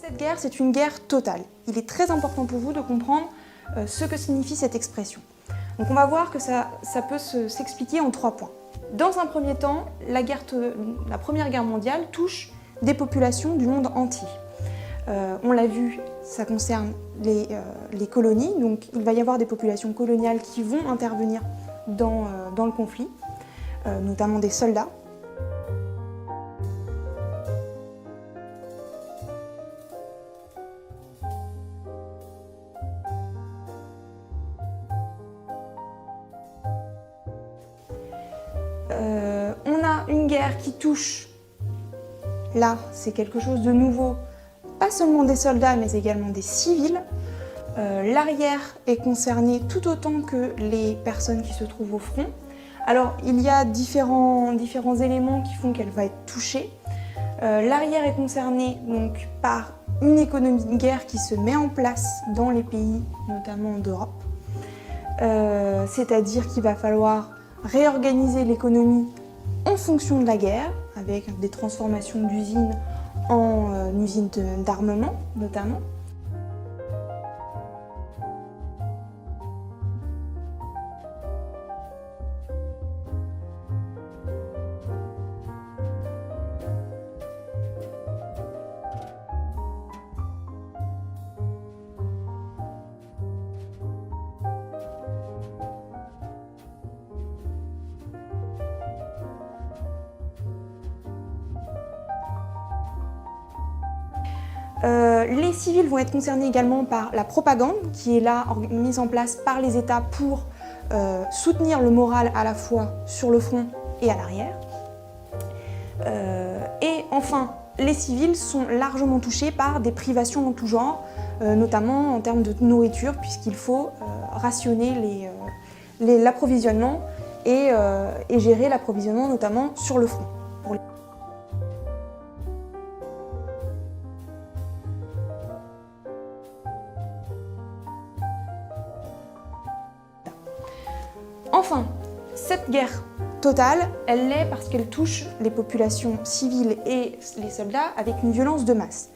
Cette guerre, c'est une guerre totale. Il est très important pour vous de comprendre ce que signifie cette expression. Donc on va voir que ça peut s'expliquer en 3 points. Dans un premier temps, la Première Guerre mondiale touche des populations du monde entier. On l'a vu, ça concerne les colonies, donc il va y avoir des populations coloniales qui vont intervenir dans le conflit, notamment des soldats. On a une guerre qui touche, là c'est quelque chose de nouveau, pas seulement des soldats mais également des civils. L'arrière est concerné tout autant que les personnes qui se trouvent au front. Alors il y a différents éléments qui font qu'elle va être touchée. L'arrière est concerné donc par une économie de guerre qui se met en place dans les pays, notamment d'Europe. C'est-à-dire qu'il va falloir réorganiser l'économie en fonction de la guerre, avec des transformations d'usines en usines d'armement notamment. Les civils vont être concernés également par la propagande qui est là mise en place par les États pour soutenir le moral à la fois sur le front et à l'arrière. Et enfin, les civils sont largement touchés par des privations en tout genre, notamment en termes de nourriture, puisqu'il faut rationner l'approvisionnement et gérer l'approvisionnement notamment sur le front. Enfin, cette guerre totale, elle l'est parce qu'elle touche les populations civiles et les soldats avec une violence de masse.